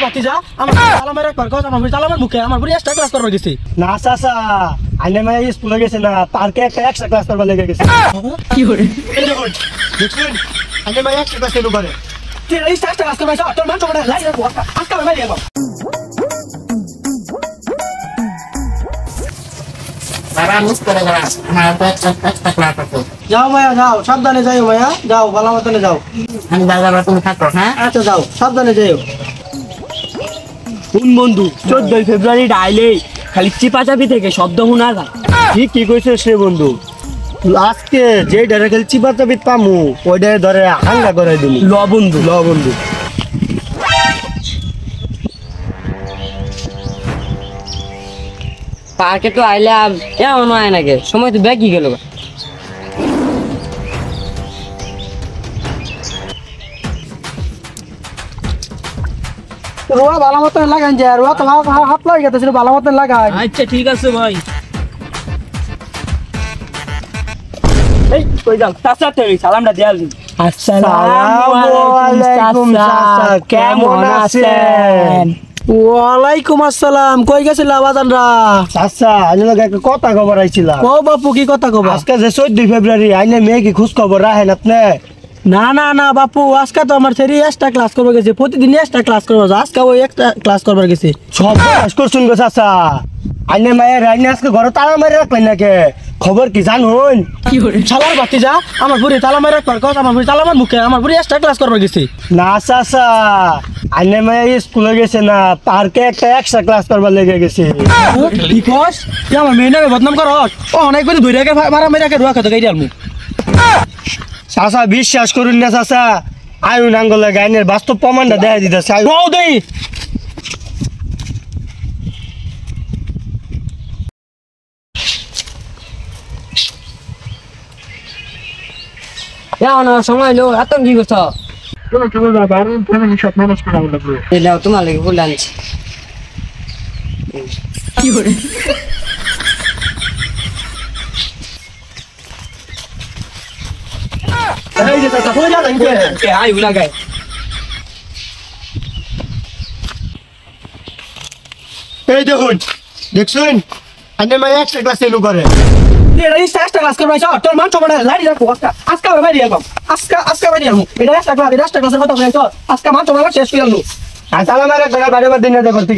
ভাতিজা আমার তালামের একবার কস আমার বুড়ি তালামের মুখে আমার বুড়ি এক্সট্রা ক্লাস করবার গেছে না চাচা আইনে মাই স্কুলে গেছে না পার্কে একটা এক্সট্রা ক্লাস করবার লেগে গেছে কি করে এই দেখুন দেখুন আইনে মাই এক্সট্রা ক্লাস শুরু করে তুই এই এক্সট্রা ক্লাস করবার তোর মান চোপড়া লাই রাখো আজকে আমি মারি একবার যাও ভাইয়া যাও সাবধানে যাও ভাইয়া যাও ভালো মতনে যাও আমি বাজার তুমি থাকো হ্যাঁ আচ্ছা যাও সাবধানে যাও কোন বন্ধু 14 ফেব্রুয়ারি ডাইলেই খালি চিপাচাপি থেকে শব্দ শোনা যায়। কি কইছে সে বন্ধু আজকে যে ডারে খেল চিপাচাপিত পামু ওইটারে ধরে হাঙ্গা করে দিমু ল বন্ধু ল বন্ধু পার্কে তো আইলাম এমন হয় নাকি সময় তো ব্যাগই গেল রোয়া ভালো মতন লাগান যায় রোয়া তো হাত লাগে গেছে ভালো মতন লাগাই আচ্ছা ঠিক আছে ভাই। এই কই যাও চাচাতে সালামটা দেয়াল দিন। আসসালামু আলাইকুম চাচা কেমন আছেন ওয়ালাইকুম আসসালাম কই গেছিলা বাজানরা চাচা আইনে লগে একটা কথা খবর আইছিলাম ও বাপু কি কথা কব আজকে যে 14 ফেব্রুয়ারি আইনে মেয়ে কি খোঁজ খবর রাখেন আপনি না না না বাপু আজকে তো আমার সেরি এক্সট্রা ক্লাস করবার গেছে প্রতিদিন এক্সট্রা ক্লাস করবার আজকে ওই একটা ক্লাস করবার গেছে সব কাজ করছুন গো চাচা আইনে মায়ের আইনে আজকে ঘরে তালা মারি রাখলেন নাকি খবর কি জানুন কি করে শালার ভাতিজা আমার বুড়ি তালা মারি একবার কস আমার বুড়ি তালা আমার মুখে আমার বুড়ি এক্সট্রা ক্লাস করবার গেছে না চাচা আইনে মায়ের স্কুলে গেছে না পার্কে একটা এক্সট্রা ক্লাস করবার লেগে গেছে কি কস তুই আমার মেয়ে নামে বদনাম কর ও অনেক বেশি ধরে রেখে মারা মেরে রেখে রুয়া খেতে গাইডি আলমু চাচা বিশ্বাস করুন না চাচা আয়ুন আঙ্গলে গাইনের বাস্তব প্রমাণটা দেখা দিতেছে ও দেই এমন সময় লো এত কি করছো তোমার লাগে বলে আনছি কি করে এই যে চাচা কই যাবেন কে আই উলা গায় এই দেখুন দেখছেন আইনে মায়ের এক্সট্রা ক্লাস চালু করে এটা এক্সট্রা ক্লাস করবার তোর মান চোপড়া লাই রাখো আজকে আমি মারি একবার আজকে মারি আমি এটা এক্সট্রা ক্লাসের কথা বলছো আজকে মান চোপড়া শেষ করে আলু আর তালা মারে বারে বারে দিনে করতে